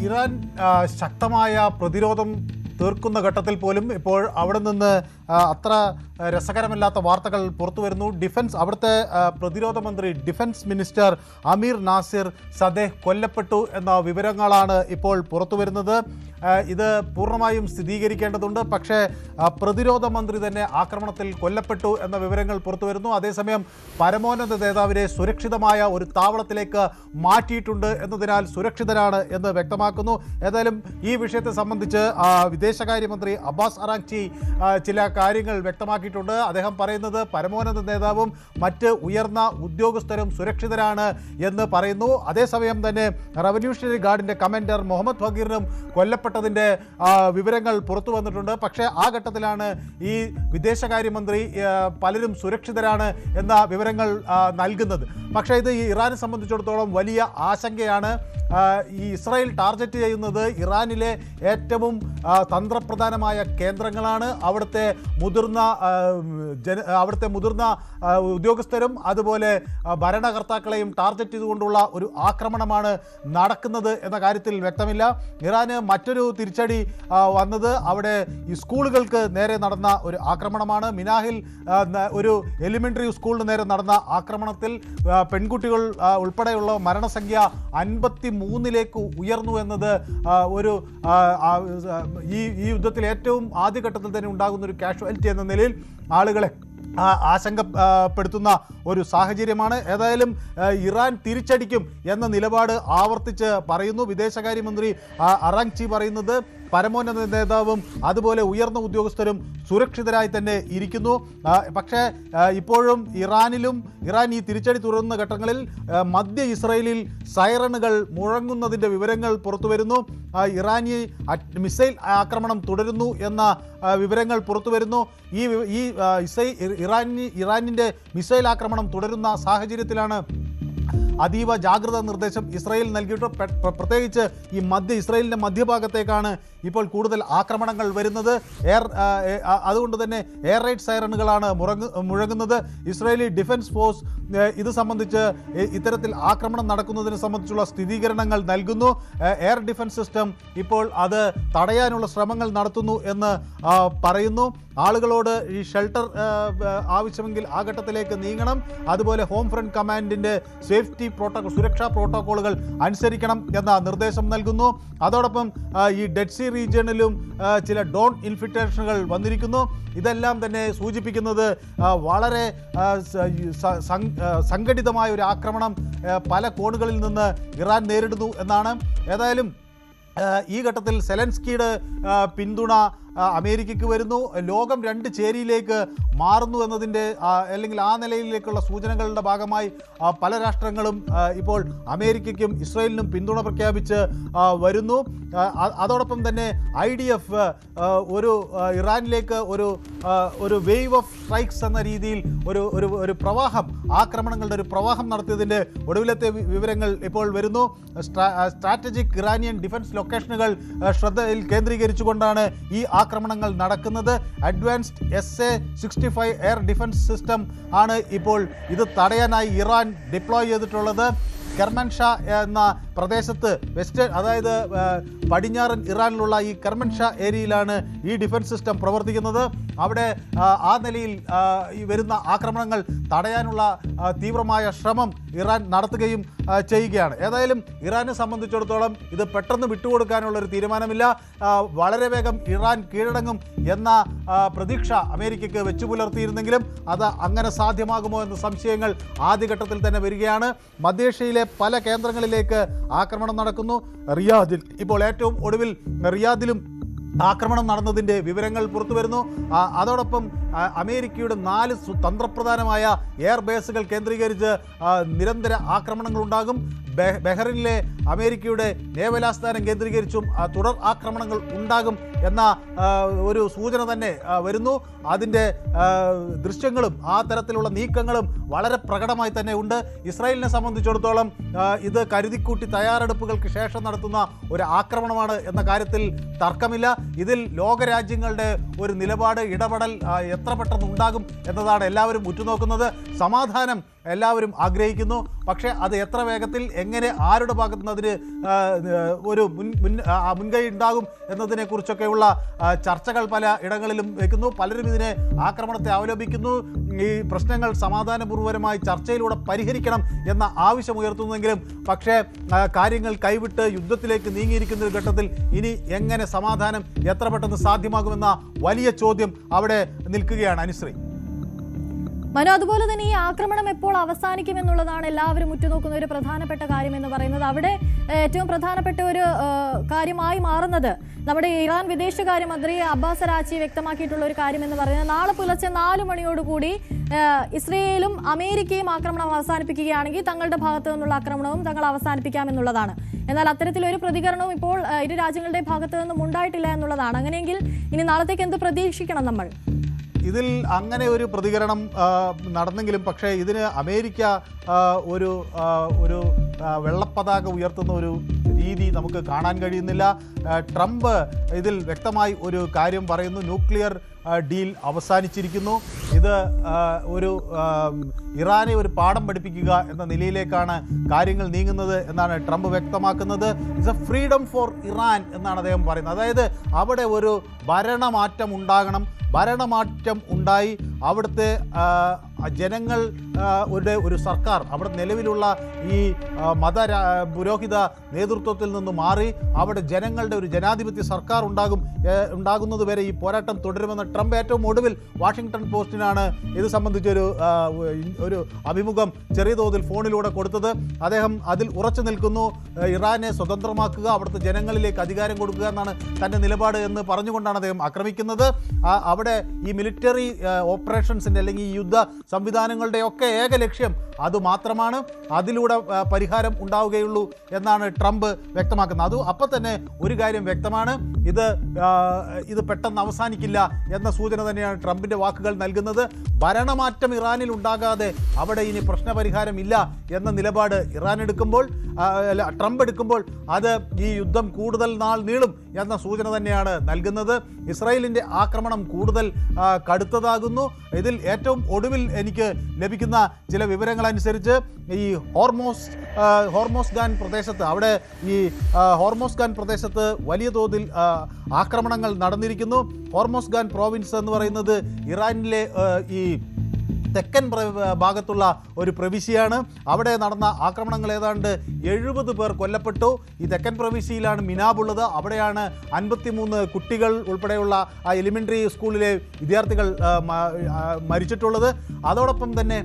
Iran ശക്തമായ പ്രതിരോധം തീർക്കുന്ന ഘട്ടത്തിൽ പോലും ഇപ്പോൾ അവിടെ നിന്ന് അത്ര രസകരമല്ലാത്ത വാർത്തകൾ പുറത്തു വരുന്നു. അവിടുത്തെ പ്രതിരോധ മന്ത്രി ഡിഫൻസ് മിനിസ്റ്റർ അമീർ നാസിർ സദേഹ് കൊല്ലപ്പെട്ടു എന്ന വിവരങ്ങളാണ് ഇപ്പോൾ പുറത്തു വരുന്നത്. ഇത് പൂർണ്ണമായും സ്ഥിരീകരിക്കേണ്ടതുണ്ട്. പക്ഷേ പ്രതിരോധ മന്ത്രി തന്നെ ആക്രമണത്തിൽ കൊല്ലപ്പെട്ടു എന്ന വിവരങ്ങൾ പുറത്തു വരുന്നു. അതേസമയം പരമോന്നത നേതാവിനെ സുരക്ഷിതമായ ഒരു താവളത്തിലേക്ക് മാറ്റിയിട്ടുണ്ട് എന്നതിനാൽ സുരക്ഷിതരാണ് എന്ന് വ്യക്തമാക്കുന്നു. ഏതായാലും ഈ വിഷയത്തെ സംബന്ധിച്ച് വിദേശകാര്യമന്ത്രി അബ്ബാസ് അറാഗ്ചി ചില കാര്യങ്ങൾ വ്യക്തമാക്കിയിട്ടുണ്ട്. അദ്ദേഹം പറയുന്നത് പരമോന്നത നേതാവും മറ്റ് ഉയർന്ന ഉദ്യോഗസ്ഥരും സുരക്ഷിതരാണ് എന്ന് പറയുന്നു. അതേസമയം തന്നെ റവല്യൂഷണറി ഗാർഡിൻ്റെ കമാൻഡർ മുഹമ്മദ് ഫഗീറിനും കൊല്ലപ്പെട്ടതിൻ്റെ വിവരങ്ങൾ പുറത്തു വന്നിട്ടുണ്ട്. പക്ഷേ ആ ഘട്ടത്തിലാണ് ഈ വിദേശകാര്യമന്ത്രി പലരും സുരക്ഷിതരാണ് എന്ന വിവരങ്ങൾ നൽകുന്നത്. പക്ഷേ ഇത് ഇറാനെ സംബന്ധിച്ചിടത്തോളം വലിയ ആശങ്കയാണ്. ഈ ഇസ്രായേൽ ടാർഗറ്റ് ചെയ്യുന്നത് ഇറാനിലെ ഏറ്റവും തന്ത്രപ്രധാനമായ കേന്ദ്രങ്ങളാണ്. അവിടുത്തെ മുതിർന്ന ഉദ്യോഗസ്ഥരും അതുപോലെ ഭരണകർത്താക്കളെയും ടാർഗറ്റ് ചെയ്തുകൊണ്ടുള്ള ഒരു ആക്രമണമാണ് നടക്കുന്നത് എന്ന കാര്യത്തിൽ വ്യക്തമില്ല. ഇറാന് മറ്റൊരു തിരിച്ചടി വന്നത് അവിടെ ഈ സ്കൂളുകൾക്ക് നേരെ നടന്ന ഒരു ആക്രമണമാണ്. മിനാഹിൽ ഒരു എലിമെൻ്ററി സ്കൂളിന് നേരെ നടന്ന ആക്രമണത്തിൽ പെൺകുട്ടികൾ ഉൾപ്പെടെയുള്ള മരണസംഖ്യ 53 ഉയർന്നു എന്നത് ഈ യുദ്ധത്തിൽ ഏറ്റവും ആദ്യഘട്ടത്തിൽ തന്നെ ഉണ്ടാകുന്ന ഒരു കാഷ്വാലിറ്റി എന്ന നിലയിൽ ആളുകളെ ആശങ്കപ്പെടുത്തുന്ന ഒരു സാഹചര്യമാണ്. ഏതായാലും ഇറാൻ തിരിച്ചടിക്കും എന്ന നിലപാട് ആവർത്തിച്ച് പറയുന്നു. വിദേശകാര്യമന്ത്രി അറാഗ്ചി പറയുന്നത് പരമോന്നത നേതാവും അതുപോലെ ഉയർന്ന ഉദ്യോഗസ്ഥരും സുരക്ഷിതരായി തന്നെ ഇരിക്കുന്നു. പക്ഷേ ഇപ്പോഴും ഇറാൻ ഈ തിരിച്ചടി തുടരുന്ന ഘട്ടങ്ങളിൽ മധ്യ ഇസ്രായേലിൽ സൈറണുകൾ മുഴങ്ങുന്നതിൻ്റെ വിവരങ്ങൾ പുറത്തു വരുന്നു. ഇറാനി മിസൈൽ ആക്രമണം തുടരുന്നു എന്ന വിവരങ്ങൾ പുറത്തു വരുന്നു. ഇറാനിൻ്റെ മിസൈൽ ആക്രമണം തുടരുന്ന സാഹചര്യത്തിലാണ് അതീവ ജാഗ്രതാ നിർദ്ദേശം ഇസ്രായേൽ നൽകിയിട്ട് പ്രത്യേകിച്ച് ഈ ഇസ്രായേലിൻ്റെ മധ്യഭാഗത്തേക്കാണ് ഇപ്പോൾ കൂടുതൽ ആക്രമണങ്ങൾ വരുന്നത്. അതുകൊണ്ട് തന്നെ എയർ റൈഡ് സൈറണുകളാണ് മുഴങ്ങുന്നത്. ഇസ്രായേലി ഡിഫൻസ് ഫോഴ്സ് ഇത് സംബന്ധിച്ച് ഇത്തരത്തിൽ ആക്രമണം നടക്കുന്നതിനെ സംബന്ധിച്ചുള്ള സ്ഥിരീകരണങ്ങൾ നൽകുന്നു. എയർ ഡിഫൻസ് സിസ്റ്റം ഇപ്പോൾ അത് തടയാനുള്ള ശ്രമങ്ങൾ നടത്തുന്നു എന്ന് പറയുന്നു. ആളുകളോട് ഈ ഷെൽട്ടർ ആവശ്യമെങ്കിൽ ആ ഘട്ടത്തിലേക്ക് നീങ്ങണം. അതുപോലെ ഹോം ഫ്രണ്ട് കമാൻഡിൻ്റെ സുരക്ഷാ പ്രോട്ടോക്കോളുകൾ അനുസരിക്കണം എന്ന നിർദ്ദേശം നൽകുന്നു. അതോടൊപ്പം ഈ ഡെഡ് സീ റീജിയണിലും ചില ഡോൺ ഇൻഫിൽട്രേഷനുകൾ വന്നിരിക്കുന്നു. ഇതെല്ലാം തന്നെ സൂചിപ്പിക്കുന്നത് വളരെ സംഘടിതമായ ഒരു ആക്രമണം പല കോണുകളിൽ നിന്ന് ഇറാൻ നേരിടുന്നു എന്നാണ്. ഏതായാലും ഈ ഘട്ടത്തിൽ സെലൻസ്കിയുടെ പിന്തുണ അമേരിക്കയ്ക്ക് വരുന്നു. ലോകം രണ്ട് ചേരിയിലേക്ക് മാറുന്നു എന്നതിൻ്റെ അല്ലെങ്കിൽ ആ നിലയിലേക്കുള്ള സൂചനകളുടെ ഭാഗമായി പല രാഷ്ട്രങ്ങളും ഇപ്പോൾ അമേരിക്കയ്ക്കും ഇസ്രായേലിനും പിന്തുണ പ്രഖ്യാപിച്ച് വരുന്നു. അതോടൊപ്പം തന്നെ IDF ഇറാനിലേക്ക് ഒരു വേവ് ഓഫ് സ്ട്രൈക്സ് എന്ന രീതിയിൽ ഒരു പ്രവാഹം ആക്രമണങ്ങളുടെ ഒരു പ്രവാഹം നടത്തിയതിൻ്റെ ഒടുവിലത്തെ വിവരങ്ങൾ ഇപ്പോൾ വരുന്നു. സ്ട്രാറ്റജിക് ഇറാനിയൻ ഡിഫൻസ് ലൊക്കേഷനുകൾ ശ്രദ്ധയിൽ കേന്ദ്രീകരിച്ചുകൊണ്ടാണ് ഈ ആക്രമണങ്ങൾ നടക്കുന്നത്. Advanced SA-65 air defence system ആണ് ഇപ്പോൾ ഇത് തടയാനായി ഇറാൻ ഡിപ്ലോയ് ചെയ്തിട്ടുള്ളത്. കെർമൻഷാ എന്ന പ്രദേശത്ത് അതായത് പടിഞ്ഞാറൻ ഇറാനിലുള്ള ഈ കെർമൻഷാ ഏരിയയിലാണ് ഈ ഡിഫൻസ് സിസ്റ്റം പ്രവർത്തിക്കുന്നത്. അവിടെ ആ നിലയിൽ വരുന്ന ആക്രമണങ്ങൾ തടയാനുള്ള തീവ്രമായ ശ്രമം ഇറാൻ നടത്തുകയും ചെയ്യുകയാണ്. ഏതായാലും ഇറാനെ സംബന്ധിച്ചിടത്തോളം ഇത് പെട്ടെന്ന് വിട്ടുകൊടുക്കാനുള്ള ഒരു തീരുമാനമില്ല. വളരെ വേഗം ഇറാൻ കീഴടങ്ങും എന്ന പ്രതീക്ഷ അമേരിക്കയ്ക്ക് വെച്ചു പുലർത്തിയിരുന്നെങ്കിലും അത് അങ്ങനെ സാധ്യമാകുമോ എന്ന സംശയങ്ങൾ ആദ്യഘട്ടത്തിൽ തന്നെ വരികയാണ്. മധ്യേഷ്യയിലെ പല കേന്ദ്രങ്ങളിലേക്ക് ആക്രമണം നടക്കുന്നു. റിയാദിൽ ഇപ്പോൾ ഏറ്റവും ഒടുവിൽ റിയാദിലും ആക്രമണം നടന്നതിൻ്റെ വിവരങ്ങൾ പുറത്തു വരുന്നു. അതോടൊപ്പം അമേരിക്കയുടെ 4 തന്ത്രപ്രധാനമായ എയർ ബേസുകൾ കേന്ദ്രീകരിച്ച് നിരന്തര ആക്രമണങ്ങളുണ്ടാകും. ബഹ്റിനിലെ അമേരിക്കയുടെ നേവൽ ആസ്ഥാനം കേന്ദ്രീകരിച്ചും തുടർ ആക്രമണങ്ങൾ ഉണ്ടാകും എന്ന ഒരു സൂചന തന്നെ വരുന്നു. അതിൻ്റെ ദൃശ്യങ്ങളും ആ തരത്തിലുള്ള നീക്കങ്ങളും വളരെ പ്രകടമായി തന്നെ ഉണ്ട്. ഇസ്രായേലിനെ സംബന്ധിച്ചിടത്തോളം ഇത് കരുതിക്കൂട്ടി തയ്യാറെടുപ്പുകൾക്ക് ശേഷം നടത്തുന്ന ഒരു ആക്രമണമാണ് എന്ന കാര്യത്തിൽ തർക്കമില്ല. ഇതിൽ ലോകരാജ്യങ്ങളുടെ ഒരു നിലപാട് ഇടപെടൽ എത്ര പെട്ടെന്ന് ഉണ്ടാകും എന്നതാണ് എല്ലാവരും ഉറ്റുനോക്കുന്നത്. സമാധാനം എല്ലാവരും ആഗ്രഹിക്കുന്നു. പക്ഷേ അത് എത്ര വേഗത്തിൽ എങ്ങനെ ആരുടെ ഭാഗത്തു നിന്ന് അതിന് ഒരു മുൻകൈ ഉണ്ടാകും എന്നതിനെക്കുറിച്ചൊക്കെയുള്ള ചർച്ചകൾ പല ഇടങ്ങളിലും വയ്ക്കുന്നു. പലരും ഇതിനെ ആക്രമണത്തെ അവലംബിക്കുന്നു. ഈ പ്രശ്നങ്ങൾ സമാധാനപൂർവ്വമായി ചർച്ചയിലൂടെ പരിഹരിക്കണം എന്ന ആവശ്യമുയർത്തുന്നെങ്കിലും പക്ഷേ കാര്യങ്ങൾ കൈവിട്ട് യുദ്ധത്തിലേക്ക് നീങ്ങിയിരിക്കുന്ന ഒരു ഘട്ടത്തിൽ ഇനി എങ്ങനെ സമാധാനം എത്ര പെട്ടെന്ന് സാധ്യമാകുമെന്ന വലിയ ചോദ്യം അവിടെ നിൽക്കുകയാണ്. അനുശ്രീ, മനു, അതുപോലെ തന്നെ ഈ ആക്രമണം എപ്പോൾ അവസാനിക്കുമെന്നുള്ളതാണ് എല്ലാവരും ഉറ്റുനോക്കുന്ന ഒരു പ്രധാനപ്പെട്ട കാര്യമെന്ന് പറയുന്നത്. അവിടെ ഏറ്റവും പ്രധാനപ്പെട്ട ഒരു കാര്യമായി മാറുന്നത് നമ്മുടെ ഇറാൻ വിദേശകാര്യമന്ത്രി അബ്ബാസ് അറാച്ചി വ്യക്തമാക്കിയിട്ടുള്ള ഒരു കാര്യമെന്ന് പറയുന്നത് നാളെ പുലർച്ചെ 4 മണിയോടുകൂടി ഇസ്രയേലും അമേരിക്കയും ആക്രമണം അവസാനിപ്പിക്കുകയാണെങ്കിൽ തങ്ങളുടെ ഭാഗത്തു നിന്നുള്ള ആക്രമണവും തങ്ങൾ അവസാനിപ്പിക്കാമെന്നുള്ളതാണ്. എന്നാൽ അത്തരത്തിലൊരു പ്രതികരണവും ഇപ്പോൾ ഇരു രാജ്യങ്ങളുടെ ഭാഗത്തു നിന്നും ഉണ്ടായിട്ടില്ല എന്നുള്ളതാണ്. അങ്ങനെയെങ്കിൽ ഇനി നാളത്തേക്ക് എന്ത് പ്രതീക്ഷിക്കണം നമ്മൾ? ഇതിൽ അങ്ങനെ ഒരു പ്രതികരണം നടന്നെങ്കിലും പക്ഷേ ഇതിന് അമേരിക്ക ഒരു വെള്ളപ്പതാക ഉയർത്തുന്ന ഒരു രീതി നമുക്ക് കാണാൻ കഴിയുന്നില്ല. ട്രംപ് ഇതിൽ വ്യക്തമായി ഒരു കാര്യം പറയുന്നു, ന്യൂക്ലിയർ ഡീൽ അവസാനിച്ചിരിക്കുന്നു. ഇത് ഒരു ഇറാനെ ഒരു പാഠം പഠിപ്പിക്കുക എന്ന നിലയിലേക്കാണ് കാര്യങ്ങൾ നീങ്ങുന്നത് എന്നാണ് ട്രംപ് വ്യക്തമാക്കുന്നത്. It's A freedom for Iran എന്നാണ് അദ്ദേഹം പറയുന്നത്. അതായത് അവിടെ ഒരു ഭരണമാറ്റം ഉണ്ടാകണം. ഭരണമാറ്റം ഉണ്ടായി അവിടുത്തെ ജനങ്ങൾ ഒരു സർക്കാർ അവിടെ നിലവിലുള്ള ഈ പുരോഹിത നേതൃത്വത്തിൽ നിന്ന് മാറി അവിടെ ജനങ്ങളുടെ ഒരു ജനാധിപത്യ സർക്കാർ ഉണ്ടാകുന്നത് വരെ ഈ പോരാട്ടം തുടരുമെന്ന് ട്രംപ് ഏറ്റവും ഒടുവിൽ വാഷിംഗ്ടൺ പോസ്റ്റിനാണ് ഇത് സംബന്ധിച്ചൊരു ഒരു അഭിമുഖം ചെറിയ തോതിൽ ഫോണിലൂടെ കൊടുത്തത്. അദ്ദേഹം അതിൽ ഉറച്ചു നിൽക്കുന്നു. ഇറാനെ സ്വതന്ത്രമാക്കുക, അവിടുത്തെ ജനങ്ങളിലേക്ക് അധികാരം കൊടുക്കുക എന്നാണ് തൻ്റെ നിലപാട് എന്ന് പറഞ്ഞുകൊണ്ടാണ് അദ്ദേഹം ആക്രമിക്കുന്നത്. അവിടെ ഈ മിലിറ്ററി ഓപ്പറേഷൻസിൻ്റെ അല്ലെങ്കിൽ ഈ യുദ്ധ സംവിധാനങ്ങളുടെ ഒക്കെ ഏക ലക്ഷ്യം അതുമാത്രമാണ്. അതിലൂടെ പരിഹാരം ഉണ്ടാവുകയുള്ളൂ എന്നാണ് ട്രംപ് വ്യക്തമാക്കുന്നത്. അപ്പം തന്നെ ഒരു കാര്യം വ്യക്തമാണ്, ഇത് പെട്ടെന്ന് അവസാനിക്കില്ല എന്ന സൂചന തന്നെയാണ് ട്രംപിൻ്റെ വാക്കുകൾ നൽകുന്നത്. ഭരണമാറ്റം ഇറാനിൽ ഉണ്ടാകാതെ അവിടെ ഇനി പ്രശ്നപരിഹാരം ഇല്ല എന്ന നിലപാട് ട്രംപ് എടുക്കുമ്പോൾ അത് ഈ യുദ്ധം കൂടുതൽ നാൾ നീളും എന്ന സൂചന തന്നെയാണ് നൽകുന്നത്. ഇസ്രായേലിൻ്റെ ആക്രമണം കൂടുതൽ കടുത്തതാകുന്നു. ഇതിൽ ഏറ്റവും ഒടുവിൽ എനിക്ക് ലഭിക്കുന്ന ചില വിവരങ്ങളനുസരിച്ച് ഈ ഹോർമോസ്ഗാൻ പ്രദേശത്ത് അവിടെ ഈ ഹോർമോസ്ഗാൻ പ്രദേശത്ത് വലിയ തോതിൽ ആക്രമണങ്ങൾ നടന്നിരിക്കുന്നു. ഹോർമോസ്ഗാൻ പ്രോവിൻസ് എന്ന് പറയുന്നത് ഇറാനിലെ ഈ തെക്കൻ ഭാഗത്തുള്ള ഒരു പ്രവിശ്യയാണ്. അവിടെ നടന്ന ആക്രമണങ്ങൾ ഏതാണ്ട് 70 പേർ കൊല്ലപ്പെട്ടു. ഈ തെക്കൻ പ്രവിശ്യയിലാണ് മിനാബ് ഉള്ളത്. അവിടെയാണ് 53 കുട്ടികൾ ഉൾപ്പെടെയുള്ള ആ എലിമെൻ്ററി സ്കൂളിലെ വിദ്യാർത്ഥികൾ മരിച്ചിട്ടുള്ളത്. അതോടൊപ്പം തന്നെ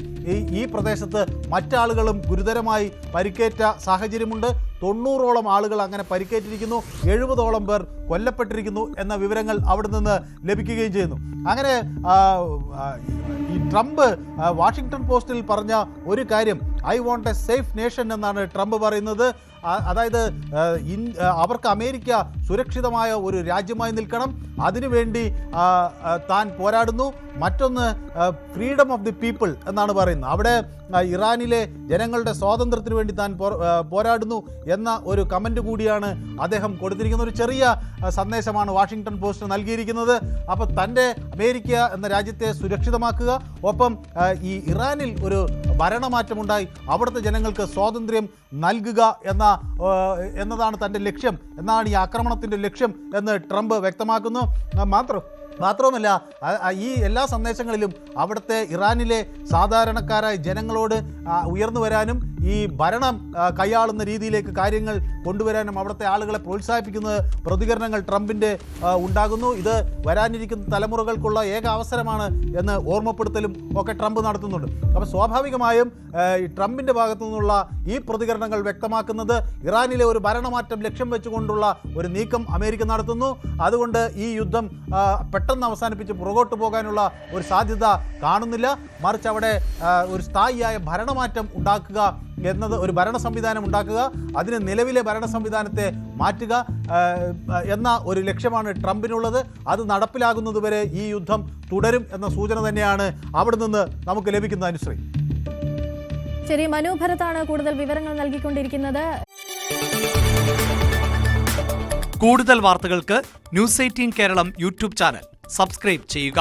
ഈ പ്രദേശത്ത് മറ്റാളുകളും ഗുരുതരമായി പരിക്കേറ്റ സാഹചര്യമുണ്ട്. 90ഓളം ആളുകൾ അങ്ങനെ പരിക്കേറ്റിരിക്കുന്നു. 70ഓളം പേർ കൊല്ലപ്പെട്ടിരിക്കുന്നു എന്ന വിവരങ്ങൾ അവിടെ നിന്ന് ലഭിക്കുകയും ചെയ്യുന്നു. അങ്ങനെ ഈ ട്രംപ് വാഷിംഗ്ടൺ പോസ്റ്റിൽ പറഞ്ഞ ഒരു കാര്യം, I won't A safe nation എന്നാണ് ട്രംപ് പറയുന്നത്. അതായത് അവർക്ക് അമേരിക്ക സുരക്ഷിതമായ ഒരു രാജ്യമായി നിൽക്കണം, അതിനുവേണ്ടി താൻ പോരാടുന്നു. മറ്റൊന്ന് ഫ്രീഡം ഓഫ് ദി പീപ്പിൾ എന്നാണ് പറയുന്നത്. അവിടെ ഇറാനിലെ ജനങ്ങളുടെ സ്വാതന്ത്ര്യത്തിന് വേണ്ടി താൻ പോരാടുന്നു എന്ന ഒരു കമൻറ്റ് കൂടിയാണ് അദ്ദേഹം കൊടുത്തിരിക്കുന്ന. ഒരു ചെറിയ സന്ദേശമാണ് വാഷിംഗ്ടൺ പോസ്റ്റ് നൽകിയിരിക്കുന്നത്. അപ്പോൾ തൻ്റെ അമേരിക്ക എന്ന രാജ്യത്തെ സുരക്ഷിതമാക്കുക, ഒപ്പം ഈ ഇറാനിൽ ഒരു ഭരണമാറ്റമുണ്ടായി അവിടുത്തെ ജനങ്ങൾക്ക് സ്വാതന്ത്ര്യം നൽകുക എന്നതാണ് തൻ്റെ ലക്ഷ്യം, എന്നാണ് ഈ ആക്രമണത്തിൻ്റെ ലക്ഷ്യം എന്ന് ട്രംപ് വ്യക്തമാക്കുന്നു. മാത്രവുമല്ല ഈ എല്ലാ സന്ദേശങ്ങളിലും അവിടുത്തെ ഇറാനിലെ സാധാരണക്കാരായ ജനങ്ങളോട് ഉയർന്നു വരാനും ഈ ഭരണം കൈയാളുന്ന രീതിയിലേക്ക് കാര്യങ്ങൾ കൊണ്ടുവരാനും അവിടുത്തെ ആളുകളെ പ്രോത്സാഹിപ്പിക്കുന്ന പ്രതികരണങ്ങൾ ട്രംപിൻ്റെ ഉണ്ടാകുന്നു. ഇത് വരാനിരിക്കുന്ന തലമുറകൾക്കുള്ള ഏക അവസരമാണ് എന്ന് ഓർമ്മപ്പെടുത്തലും ഒക്കെ ട്രംപ് നടത്തുന്നുണ്ട്. അപ്പോൾ സ്വാഭാവികമായും ഈ ട്രംപിൻ്റെ ഭാഗത്തു നിന്നുള്ള ഈ പ്രതികരണങ്ങൾ വ്യക്തമാക്കുന്നത് ഇറാനിലെ ഒരു ഭരണമാറ്റം ലക്ഷ്യം വെച്ചുകൊണ്ടുള്ള ഒരു നീക്കം അമേരിക്ക നടത്തുന്നു. അതുകൊണ്ട് ഈ യുദ്ധം പെട്ടെന്ന് അവസാനിപ്പിച്ച് പുറകോട്ട് പോകാനുള്ള ഒരു സാധ്യത കാണുന്നില്ല. മറിച്ച് അവിടെ ഒരു സ്ഥായിയായ ഭരണമാറ്റം ഉണ്ടാക്കുക എന്നത്, ഒരു ഭരണ സംവിധാനം ഉണ്ടാക്കുക, അതിന് നിലവിലെ ഭരണ സംവിധാനത്തെ മാറ്റുക എന്ന ഒരു ലക്ഷ്യമാണ് ട്രംപിനുള്ളത്. അത് നടപ്പിലാകുന്നതുവരെ ഈ യുദ്ധം തുടരും എന്ന സൂചന തന്നെയാണ് അവിടെ നിന്ന് നമുക്ക് ലഭിക്കുന്ന. അനുശ്രീ, ശരി, മനു ഭരതാണ് കൂടുതൽ വിവരങ്ങൾ നൽകിക്കൊണ്ടിരിക്കുന്നത്. കൂടുതൽ വാർത്തകൾക്ക് news 18 Keralam YouTube channel subscribe ചെയ്യുക.